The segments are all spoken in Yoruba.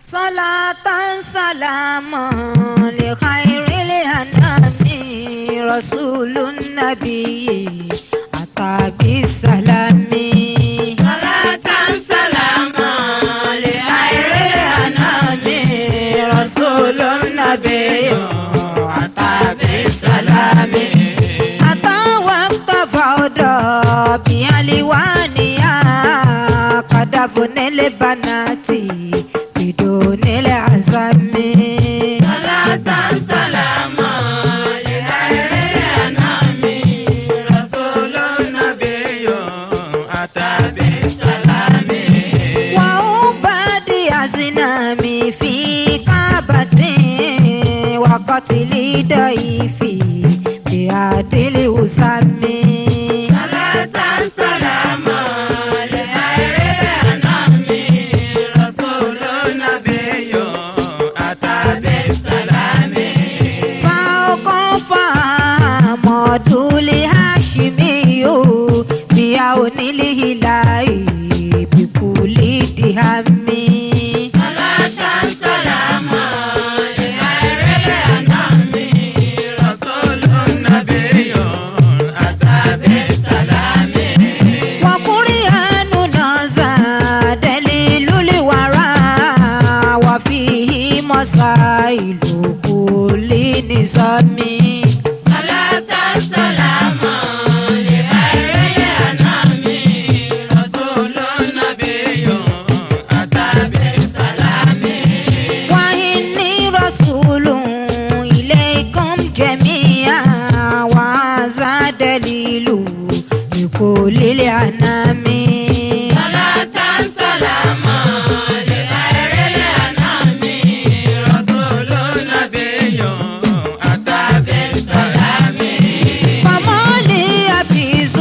صلاة سلام لخير الأنام رسول النبي أتى بالسلام. صلاة سلام لخير الأنام رسول النبي أتى بالسلام. أتى وقت فوضى بألوانها قد أبنى البنات بدون العزم. صلاة سلام لخير الأنام رسول النبي أتى بالسلام. وعباد أزنام في كعبة وقتل ضيفي بعدل أسمي. صلاة سلام لخير الأنام رسول النبي أتى بالسلام. فوقف محمد الهاشمي بعون الهلال بكل دهم. صلاة سلام لخير الأنام رسول النبي أتى بالسلام. وقرآننا زاد دليل الورى وفيه مسائل كل نظام. صلاة سلام لخير الأنام رسول النبي أتى بالسلام. وإني رسول إليكم جميعا وهذا دليل لكل الأنام. صلاة سلام لخير الأنام رسول النبي أتى بالسلام. فما لي أبيز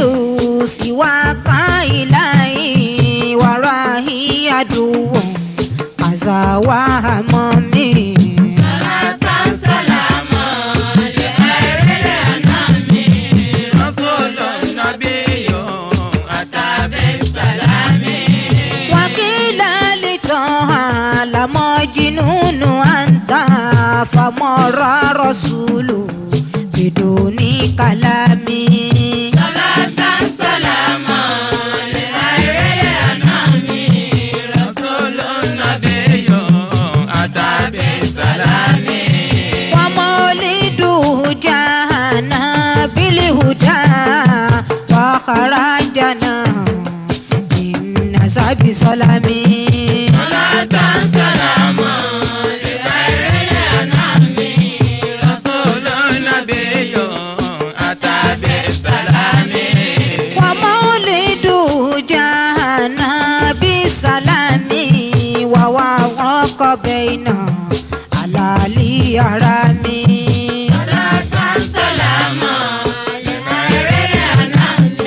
سواك إلهي وراهي عدو كذا وهمامي. صلاة سلام لخير الأنام رسول النبي أتى بالسلام. وقيل لطه لمجنون أنت فمر رسول بدون كلام. صلاة سلام لخير الأنام رسول النبي أتى بالسلام. ومولده جاءنا بالهدى وخرجنا من نسب سلامي. صلاة سلام لخير الأنام رسول النبي أتى بالسلام. ومولده جاءنا بالسلام ووافق بين علالي حرامي. صلاة سلام لخير الأنام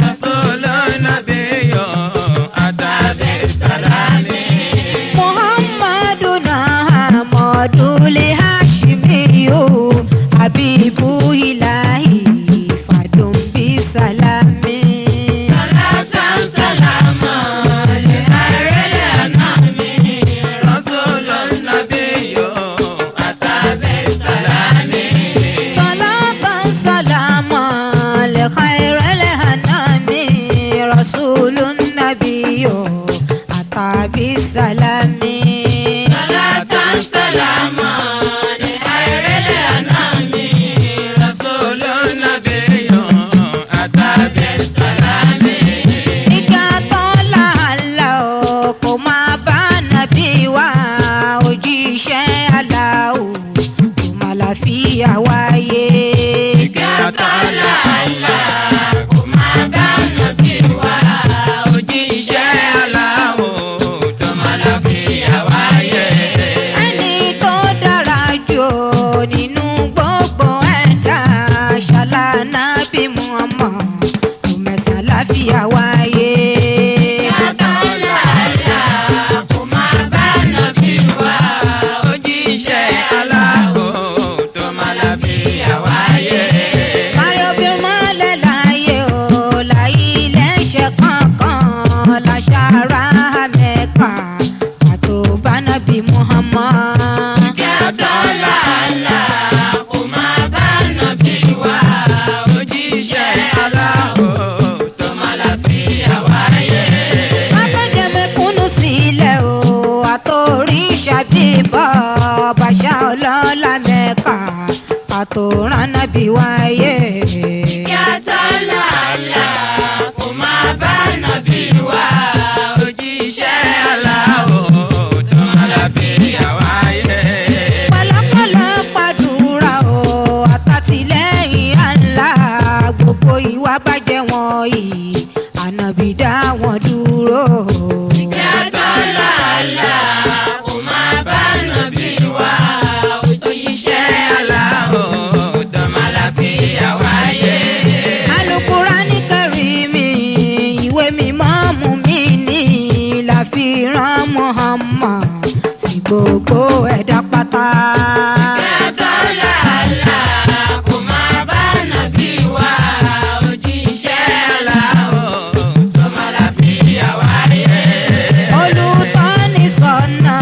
رسول النبي أتى بالسلام. محمدنا حمد الهاشمي حبيب إلهي فدم بالسلام. صلاة سلام لخير الأنام رسول النبي أتى بالسلام. صلاة سلام لخير الأنام رسول النبي أتى بالسلام. صلاة سلام لخير الأنام رسول النبي أتى بالسلام. tó rán nábì wáyé. Yàtọ̀ làálà kò máa bá nàbí wá òjíṣẹ́ aláwọ̀ tó máa láfíà wáyé. Pẹ̀lẹ́pẹ̀lẹ́ pàdúrà o àtàtìlẹ́yìn Allah gbogbo ìwà bàjẹ́ wọ̀nyí ànábì dá wọn dúró. Yàtọ̀ làálà kò máa bá nàbí wá òjíṣẹ́ aláwọ̀ tó máa láfíà wáyé. Al-Qur'ani Karimi ìwé mímọ́ mùmínì la fi rán Muhammad sí gbogbo ẹ̀dá pátá. Yàtọ̀ làálà kò máa bá nàbí wá òjíṣẹ́ aláwọ̀ tó máa láfíà wáyé. Olùtọ́ni sọ́nà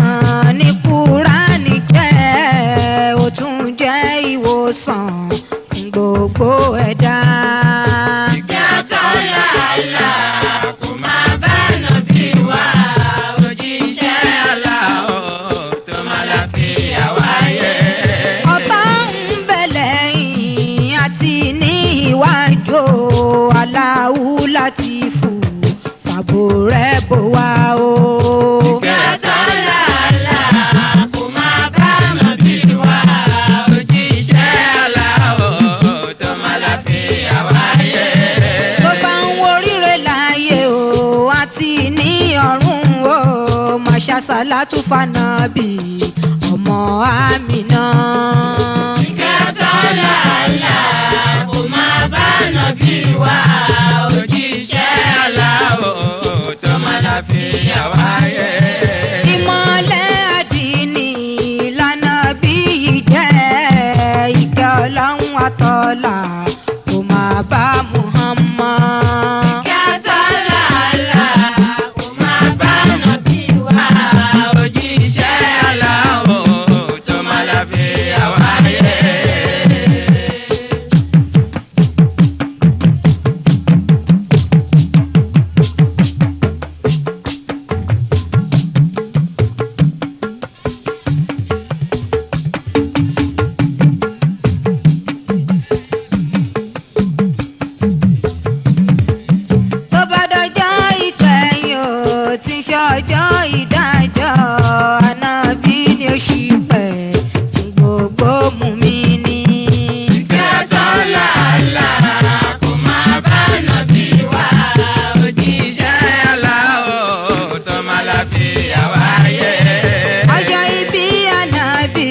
ní Kùránì jẹ́ ó tún jẹ́ ìwòsàn fún gbogbo ẹ̀dá. Yàtọ̀ làálà kò máa bá nàbí wá òjíṣẹ́ aláwọ̀ tó máa láfíà wáyé. Ọ̀tá ń bẹ lẹ́yìn àti ní iwájú Allahu Latifu fàbò rẹ̀ bò wá o. Yàtọ̀ làálà kò máa bá nàbí wá òjíṣẹ́ aláwọ̀ tó máa láfíà wáyé. Tó bá ń wo oríire láyé o àti ní ọ̀run o máṣá sàlátù fànàbì ọmọ Àmínà. Yàtọ̀ làálà kò máa bá nàbí wá òjíṣẹ́ aláwọ̀ tó máa láfíà wáyé. Ìmọ̀lẹ̀ àdínì l'Ànábì yìí jẹ́ ìkẹ́ Ọlọ́run àtọ́lá kó máa bá Muhammad. Yàtọ̀ làálà kò máa bá nàbí wá òjíṣẹ́ aláwọ̀ tó máa láfíà wáyé. Tó bá dọjọ́ ìkẹyìn o tí ń ṣọjọ́ ìdájọ́ Ànábì ni ó ṣìpẹ̀ fún gbogbo mùmínì. Yàtọ̀ làálà kò máa bá nàbí wá òjíṣẹ́ aláwọ̀ tó máa láfíà wáyé. Ọjọ́ ìbí Ànábì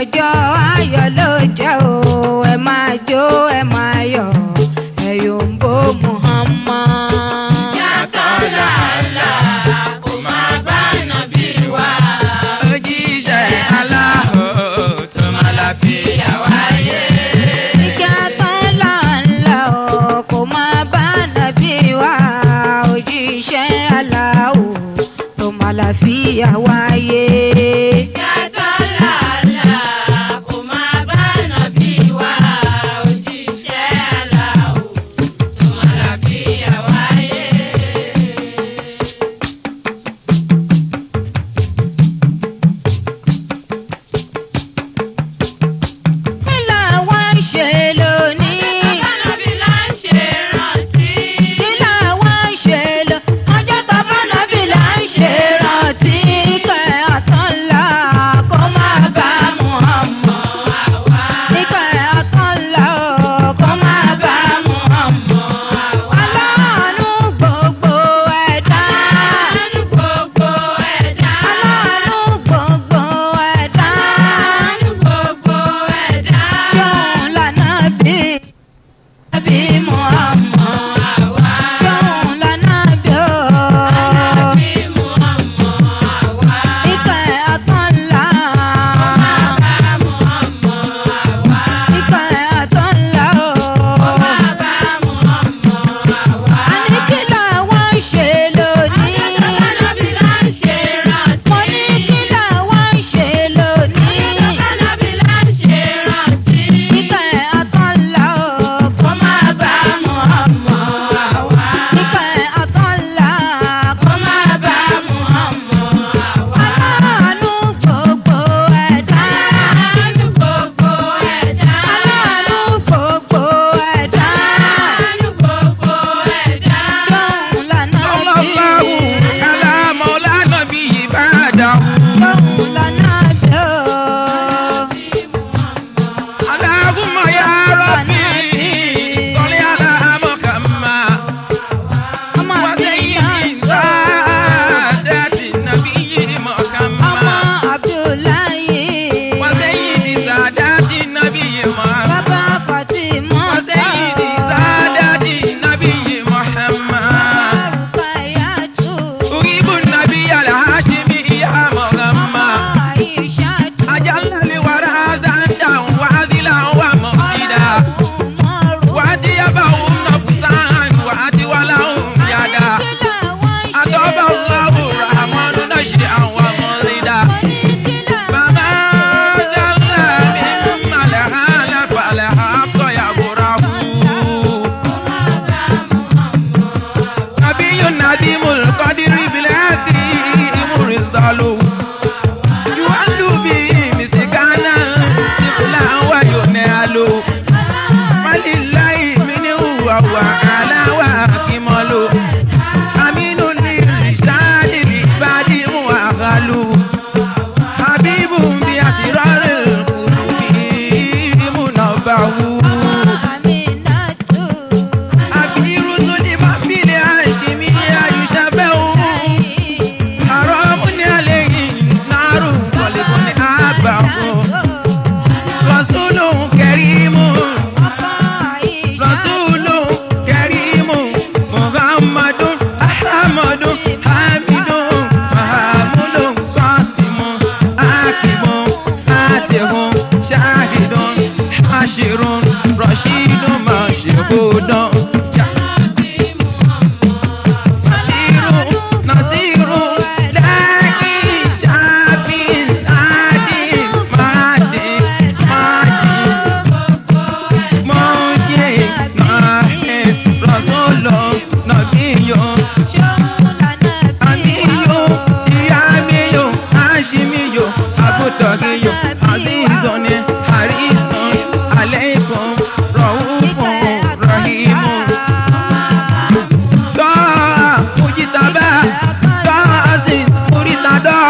ọjọ́ ayọ̀ ló jẹ́ o ẹ máa jó ẹ máa yọ̀ ẹ yòǹbó Muhammad. Yàtọ̀ làálà kò máa bá nàbí wá òjíṣẹ́ aláwọ̀ tó máa láfíà wáyé. Ìkẹ́ tán là ń lọ kó máa bá nàbí wá òjíṣẹ́ Allahu tó máa láfíà wáyé. Yàtọ̀ làálà kò máa bá nàbí wá òjíṣẹ́ aláwọ̀ tó máa láfíà wáyé. Kí làwa ń ṣe lónìí? Ànábì là ń ṣe rántí. Kí làwa ń ṣe lónìí? Ọjọ́ tó bá nàbí là ń ṣe rántí. Ìkẹ́ aláwà kí mọ́ lò amínú ní ìṣáájì ní ìbádí mú àgálù àbíbù bí àṣírọ́rẹ̀ kùrù bí múnà bá wù. àbírú tó ní bábílẹ̀ àṣìmí àyùṣàbẹ̀ òun àrọ́mú ní alẹ́ yìí náírù kọ̀lẹ́kọ̀ ní àbàkù rọ̀ṣúlù kẹrìmù rọ̀ṣúlù kẹrìmù muhammadun ahmadun hamidun mahamudun kọ́sìmù akíbun àtẹ̀hún ṣáhidun àṣírun rọ̀ṣídùn màṣẹ́kùdùn. Tọ́gíyò àzízọ́n ní àrísàn aleikum rọ̀húfún rọ̀hímù. Dọ́ọ̀ mujitaba dọ́ọ̀sì múrítàdọ́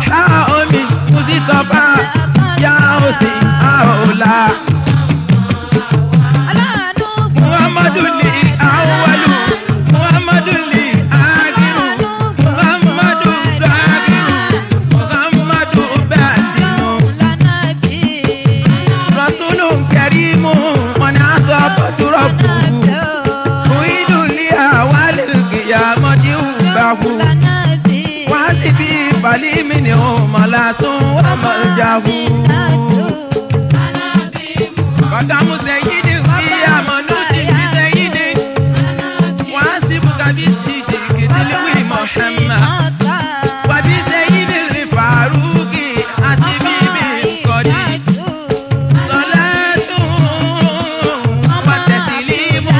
ṣáomi mùsítọ́fà yáòsì àòlà. Muhammadu li awwalu Muhammadu li akhiru Muhammadu zahiru Muhammadu batinu Rasulun karimu man asabatu rabbuhu uidu li awalil qiyamati ubahu wasibi balimini malasun wa maljahu Bakamu sayyidi ya manuti sayyidi wasibu kabisi kidilwi Muhammad wa bi sayyidi faruqi asibibi qadi salatu wa taslimu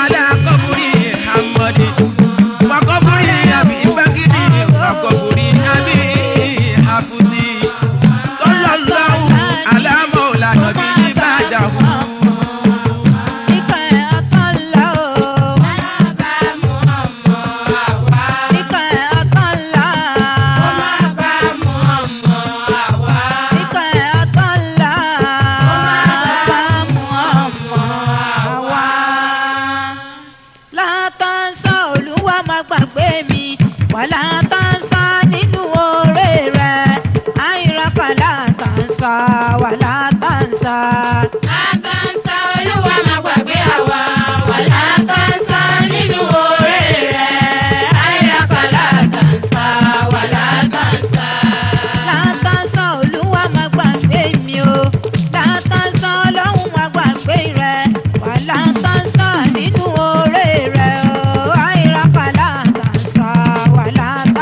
ala qabri Muhammad wa qabri abi bakri wa qabri abi hafuzi sallallahu ala maula nabi ba'dahu. Wàlá tansa nínú oore rẹ̀, àìràkà látànsá, wàlá tansa. Látànsá Olúwa má gbàgbé àwa, wàlá tansa nínú oore rẹ̀. Àìràkà látànsá, wàlá tansa. Látànsá Olúwa má gbàgbé mi o, látànsá Ọlọ́run má gbàgbé rẹ̀, wàlá tansa nínú oore rẹ̀ o, àìràkà látànsá, wàlá tansa.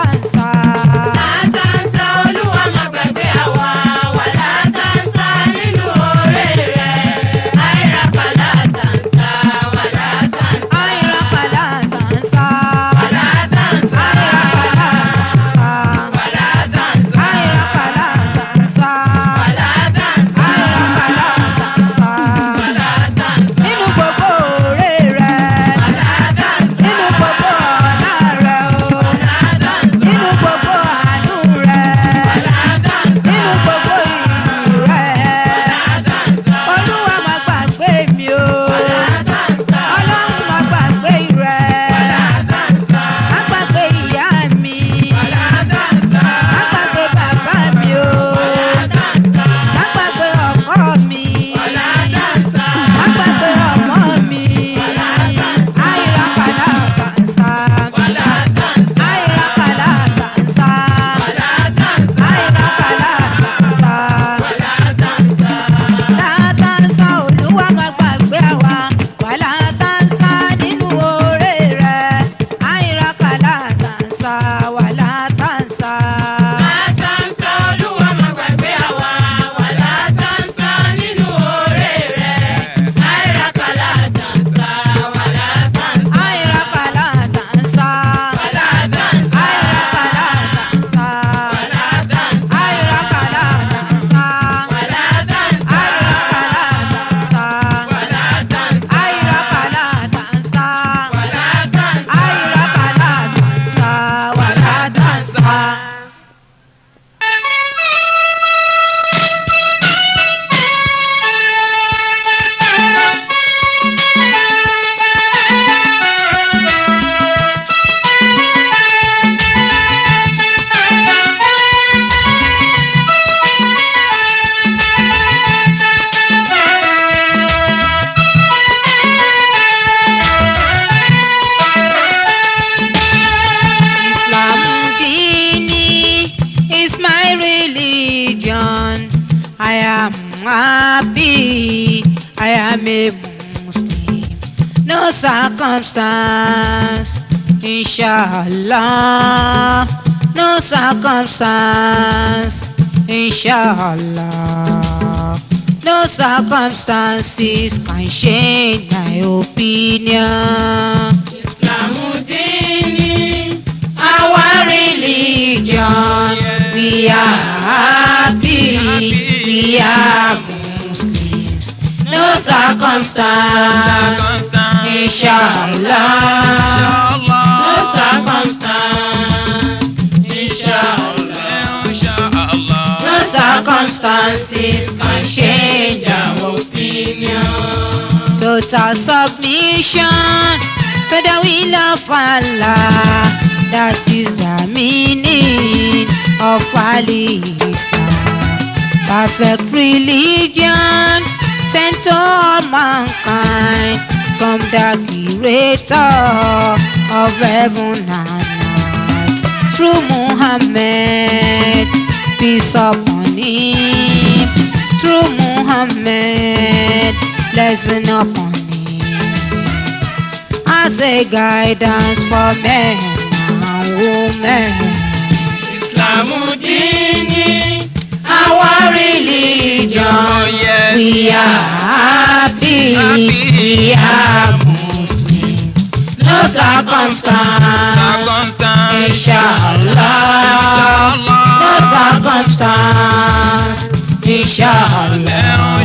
am a Muslim. No circumstance, inshallah. No circumstance, inshallah. No circumstances can change my opinion. Islamudini, our religion, we are happy, we are Muslims. No circumstance, inshallah. No circumstance, inshallah. No circumstances can change our opinion. Total submission to the will of Allah. That is the meaning of Al-Islam. Perfect religion sent to all mankind from the Creator of heaven and earth. Through Muhammad, peace upon him. Through Muhammad, blessing upon him. As a guidance for men and women. Islamudini, our religion, we are happy, we are Muslim. No circumstance, inshallah. No circumstance, inshallah.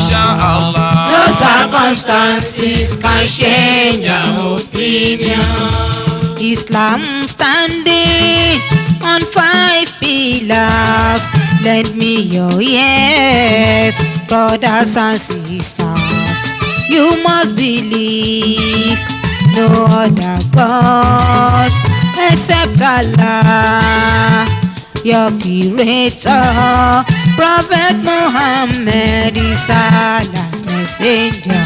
No circumstances can change our opinion. Islam standing on 5 pillars. Lend me your ears, brothers and sisters. You must believe no other God except Allah, your Creator. Prophet Muhammad is Allah's messenger.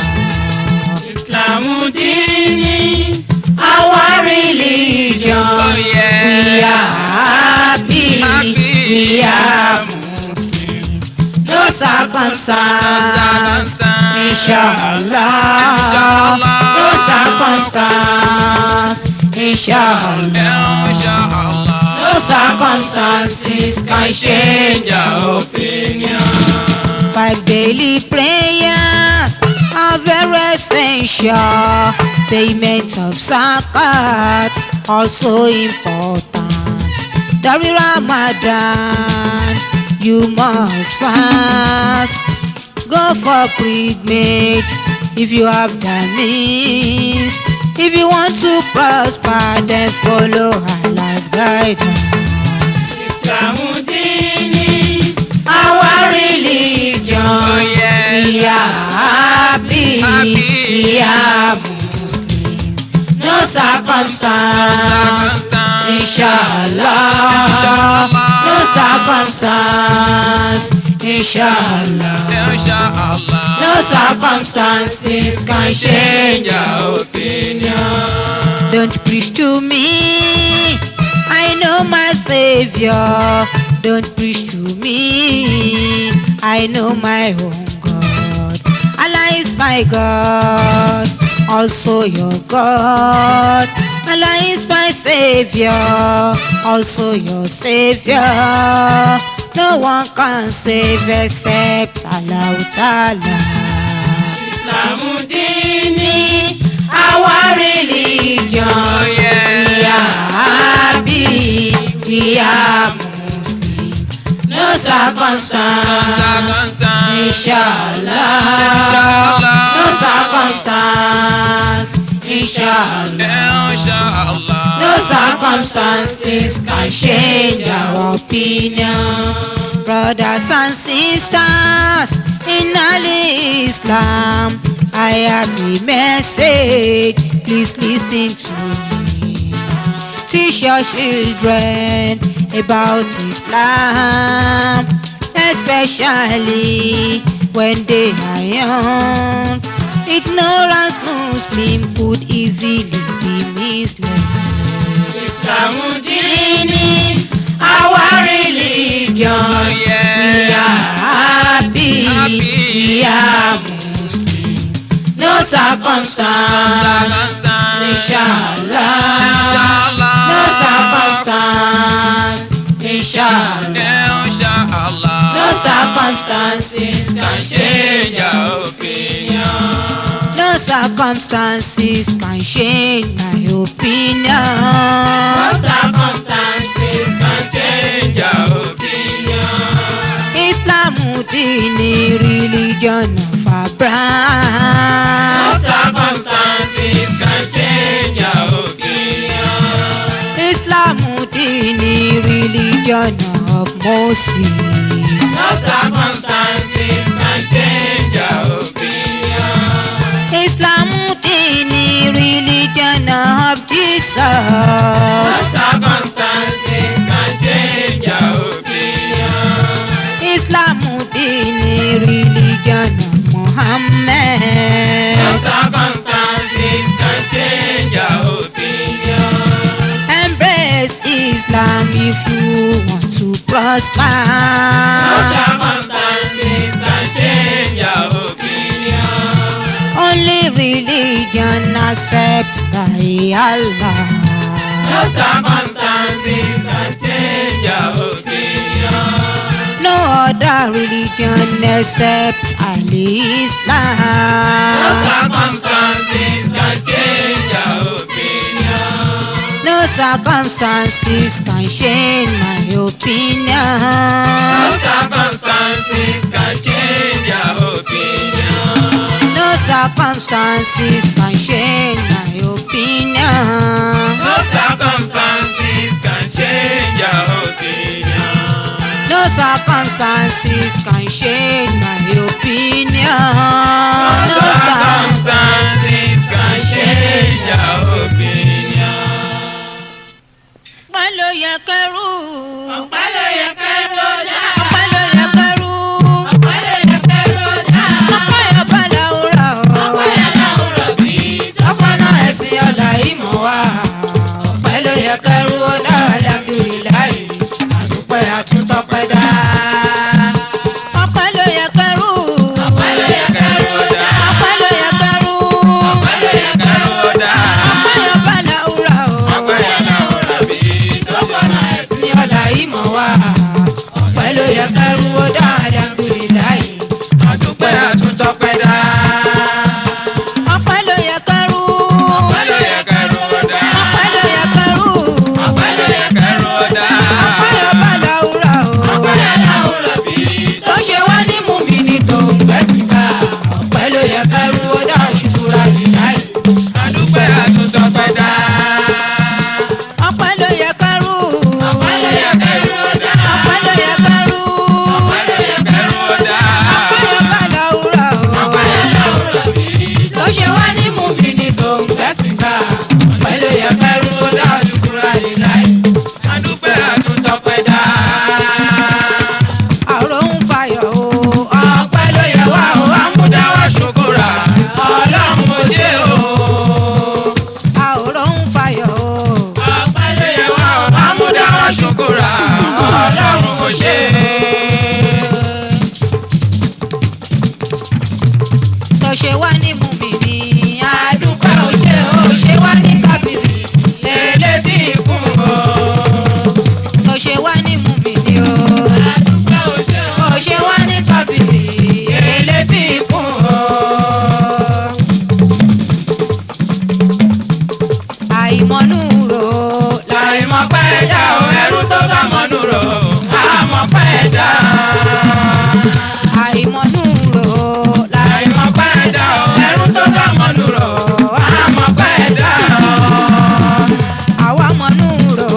Islamudini, our religion, we are happy, we are Muslim. No circumstance, inshallah. No circumstance, inshallah. No circumstances can change our opinion. 5 daily prayers are very essential. Payment of zakat also important. During Ramadan, you must fast. Go for pilgrimage if you have the means. If you want to prosper, then follow Allah's guidance. Islamudini, our religion, we are happy, we are Muslim. No circumstance, inshallah. No circumstance, inshallah. No circumstances can change our opinion. Don't preach to me, I know my Savior. Don't preach to me, I know my own God. Allah is my God, also your God. Allah is my Savior, also your Savior. No one can save except Allah Ta'ala. Islamudini, our religion, we are happy, we are Muslim. No circumstance, inshallah. No circumstance, inshallah. No circumstances can change our opinion. Brothers and sisters in Al-Islam, I have a message, please listen to me. Teach your children about Islam, especially when they are young. Ignorance Muslim could easily be misled. Islamudini, our religion, we are happy, we are Muslim. No circumstance, inshallah. No circumstance, inshallah. No circumstances can change your opinion. No circumstances can change my opinion. No circumstances can change your opinion. Islam dini religion of Abraham. No circumstances can change your opinion. Islam dini religion of Moses. No circumstances can change your opinion. Islam dini religion of Jesus. No circumstances can change your opinion. Islam dini religion of Muhammad. No circumstances can change your opinion. Embrace Islam if you want to prosper. No circumstances can change your opinion. Only religion accepted by Allah. No circumstances can change your opinion. No other religion except Islam. No circumstances can change your opinion. No circumstances can change my opinion. No circumstances can change your opinion. No circumstances can change my opinion. No circumstances can change your opinion. No circumstances can change my opinion. No circumstances can change your opinion. Ọpẹ́ ló yẹ kẹ́rù. Ọpẹ́ ló yẹ kẹ́rù ó dá. Ọpẹ́ ló yẹ kẹ́rù. Ọpẹ́ ló yẹ kẹ́rù ó dá. Ọpẹ́ yẹ bá làwùrọ̀. Ọpẹ́ yẹ láwùrọ̀ sí i. Ọpẹ́ náà ẹ̀sìn ọ̀la ìmọ̀ wa. Ọpẹ́ ló yẹ kẹ́rù ó dá alhamdulilayi. Àdúpẹ́ àtúntọ́pẹ́ dá. Ọpẹ́ ló yẹ kẹ́rù. Ọpẹ́ ló yẹ kẹ́rù ó dá. Ọpẹ́ ló yẹ kẹ́rù. Ọpẹ́ ló yẹ kẹ́rù ó dá. Ọpẹ́ yẹ bá làwùrọ̀. Ọpẹ́ yẹ láwùrọ̀ sí i. Tọ́pọ̀ náà ẹ̀sìn. Ní ọ̀la ìmọ̀ wa. Ọpẹ́ ló yẹ kẹ́rù ó dá alhamdulilayi. Àdúpẹ́ àtúntọ́pẹ́ dá. Ọpẹ́ ló yẹ kẹ́rù. Ọpẹ́ ló yẹ kẹ́rù ó dá. Ọpẹ́ ló yẹ kẹ́rù. Ọpẹ́ ló yẹ kẹ́rù ó dá. Ọpẹ́ yẹ bá làwùrọ̀. Ọpẹ́ yẹ láwùrọ̀ sí i. Tó ṣe wá ní mùmínì tó ń gbẹ́sìn ká. Ọpẹ́ ló yẹ kẹ́rù ó dá ṣùkúrà líláì. Àdúpẹ́ àtúntọ́pẹ́ dá. Ọpẹ́ ló yẹ kẹ́rù. Ọpẹ́ ló yẹ kẹ́rù ó dá. Ọpẹ́ ló yẹ kẹ́rù. Ọpẹ́ ló yẹ kẹ́rù ó dá. Ọpẹ́ yẹ bá làwùrọ̀. Ọpẹ́ yẹ láwùrọ̀ sí i. Tó ṣe wá ní mùmínì tó ń gbẹ́sìn ká. Ọpẹ́ ló yẹ kẹ́rù ó dá ṣùkúrà líláì. Àdúpẹ́ àtúntọ́pẹ́ dá. Àrò ń fayọ̀ o. Ọpẹ́ ló yẹ wá o, àmúdáwá ṣokòrà. Ọlọ́run ó ṣe o. Àrò ń fayọ̀ o. Ọpẹ́ ló yẹ wá o, àmúdáwá ṣokòrà. Ọlọ́run ó ṣe. Tó ṣe wá ní mùmínì. Àdúpẹ́ ò ṣe wá ní káfíìrì. Elétí ikún o. Tó ṣe wá ní mùmínì o. Àdúpẹ́ ó ṣe o. Ó ṣe wá ní káfíìrì. Elétí ikún o. Àìmọ̀nù rò. Láì mọ̀ pẹ́ dá o, ẹrú tó bá mọ̀nù rò. Àmọ̀ pẹ́ dá. Àìmọ̀nù rò. Láì mọ̀ pẹ́ dá o, ẹrú tó bá mọ̀nù rò. Àmọ̀ pẹ́ dá. Àwa mọ̀nù rò.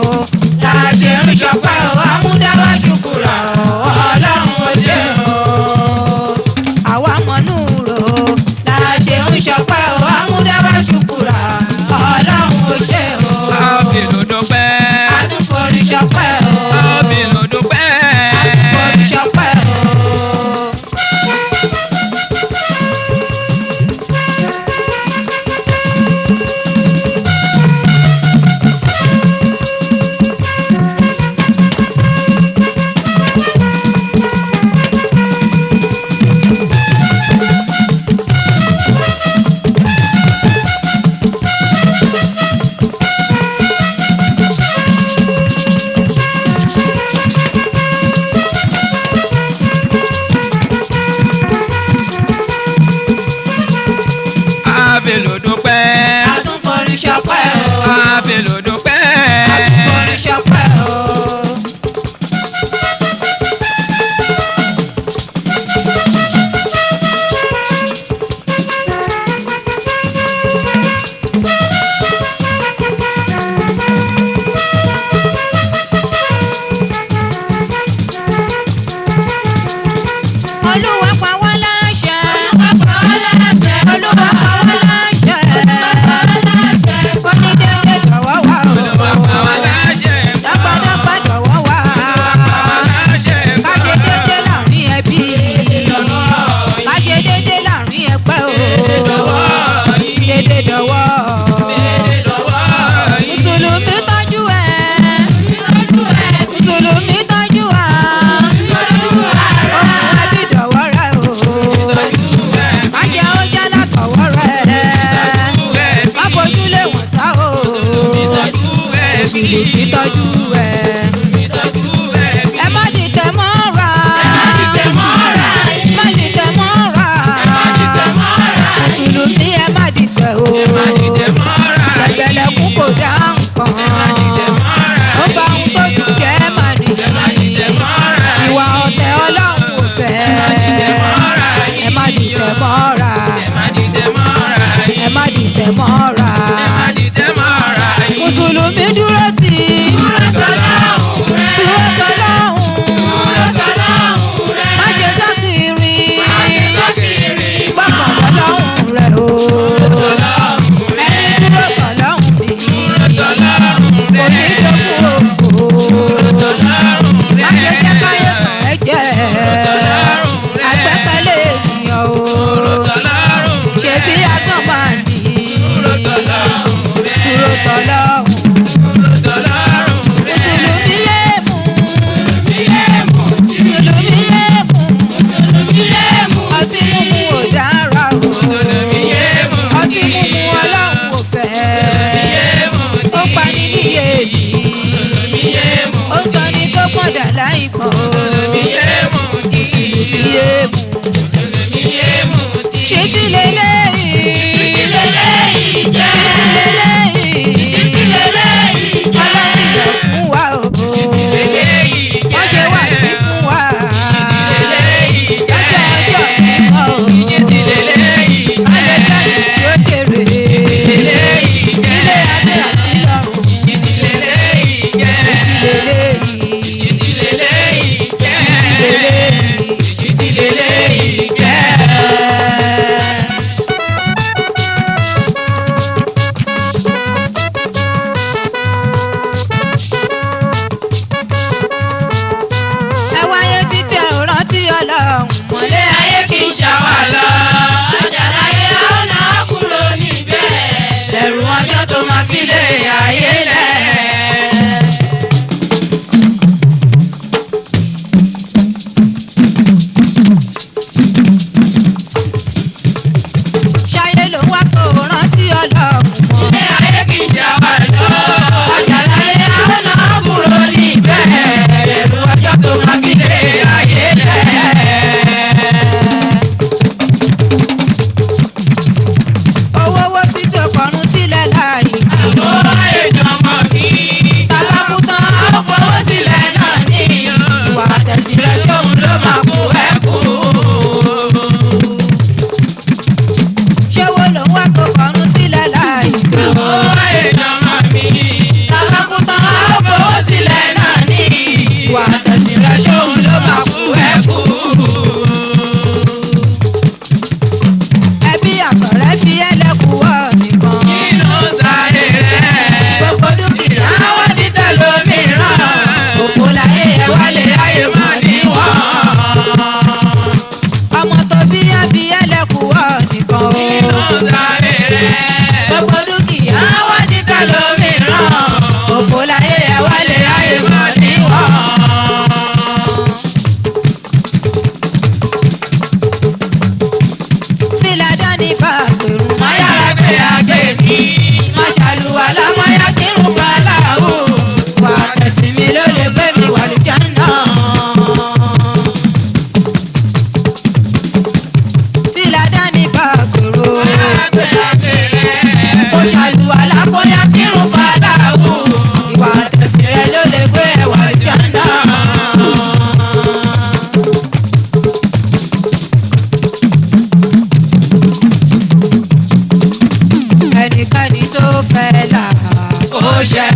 Láṣẹ ń ṣọpẹ́ o, àmúdáwá ṣùkúrà. Ọlọ́run ó ṣe o. Àwa mọ̀nù rò. Láṣẹ ń ṣọpẹ́ o, àmúdáwá ṣùkúrà. Ọlọ́run ó ṣe o. Olúwa pa wá láṣẹ. Olúwa pa wá láṣẹ. Ó ní dédé jọ̀wọ́ wá o. Dọ́gbadọ́gba jọ̀wọ́ wá. Ká ṣe dédé láàrin ẹbí. Ká ṣe dédé láàrin ẹgbẹ́ o. Dédé dọ̀wọ́. Mùsùlùmí tọ́jú ẹ. Mùsùlùmí tọ́jú wa. Okùn ẹbí dọ̀wọ́ rẹ o. Má jẹ́ ó jẹ́ látọ̀wọ́ rẹ. Má fojú lé wọ̀n sá o. Mùsùlùmí tọ́jú ẹ. Ẹ má dìtẹ̀ mọ́ra. Má dìtẹ̀ mọ́ra. Mùsùlùmí ẹ má dìtẹ̀ o. Ẹgbẹ̀lẹ̀kún kò dá nǹkan. Ó bá ohun tó jù jẹ́ má nìyí. Ìwà ọ̀tẹ̀ Ọlọ́run ò fẹ́. Ẹ má dìtẹ̀ mọ́ra. Ẹ má dìtẹ̀ mọ́ra. Mùsùlùmí dúró tì í. Dúró tọ́lọ́hún. Má ṣe sákìrì. Gbọ́kàn lọ́lọ́hún rẹ̀ o. Ẹni dúró tọ́lọ́hún mi. Kò ní jogún òfò. Má ṣe jẹ́ káyé tàn ẹ́ jẹ́. Àgbẹ́kẹ̀lé ènìyàn o. Ṣebí asán máa ní. Dúró tọ́lọ́hún. Mùsùlùmí yé mú. Mùsùlùmí yé mú. Ọtí mímu ò dára o. Ọtí mímu Ọlọ́run ò fẹ́. Ó pani níyè mí. Ó sọ ní tó pọ̀dà láìpọ̀. Mùsùlùmí yé mú. Ṣé tí lélẹ́yìí? Ṣé tí lélẹ́yìí? Ọlọ́run yọ̀ fún wa o. Wọ́n ṣe wá sí fún wa. Lọ́jọ́ ọjọ́ mímọ́ o. Alẹ́jáde tí ó kéré. Ilé adé àti lọ́run. Ṣé tí lélẹ́yìí? Ẹ wáyé títẹ̀ ò rántí Ọlọ́run. Mọ̀lẹ́ ayé kì í ṣàwà lọ. Àjàláyé ọ̀nà kúrò níbẹ̀. Ẹ̀rù ọjọ́ tó máa fi lé ayé lẹ̀. Ṣayé ló wá kó rántí Ọlọ́run. Mọ̀lẹ́ ayé kì í ṣàwà lọ. Àjàláyé ọ̀nà kúrò níbẹ̀. Ẹ̀rù ọjọ́ tó máa fi lé ayé lẹ̀. Owó títí ọkọ̀run sílẹ̀ láàyè. Tàbá kú tán, á fowó sílẹ̀ náà ní. Ìwà àtẹ̀sílẹ̀ ṣóun ló máa kú ẹ̀ kú. Ṣówó ló wá kó kọ̀run sílẹ̀ láàyè. Tàbá kú tán, á fowó sílẹ̀ náà ní. Ìwà àtẹ̀sílẹ̀ ṣóun ló máa kú ẹ̀ kú. Ẹbí àtọ̀rẹ́ fi ẹlẹ́kùn wọ̀ nìkan. Gbogbo dúkìá wá títẹ̀ lómìíràn. Òfò láyé ẹ wálé ayé mọ́ níwọ̀n. Ọmọ tó bí á fi ẹlẹ́kùn wọ̀ nìkan o. Gbogbo dúkìá wá títẹ̀ lómìíràn. Òfò láyé ẹ wálé ayé mọ́ níwọ̀n. Sílẹ̀ dání bá pèrún. Máyára gbé àgbè mi. Má ṣàlùwàlá máyá kírun fàlàwò. Wà á tẹ̀sí mi ló lè gbé mi wà lùjánà. Sílẹ̀ dání bá pèrún. Kò ṣàlùwàlá kó yá kírun fàlàwò. Ìwà àtẹ̀sí rẹ̀ ló lè gbé wà lùjánà. Ẹnikẹ́ni tó fẹ́ là ó ṣẹ̀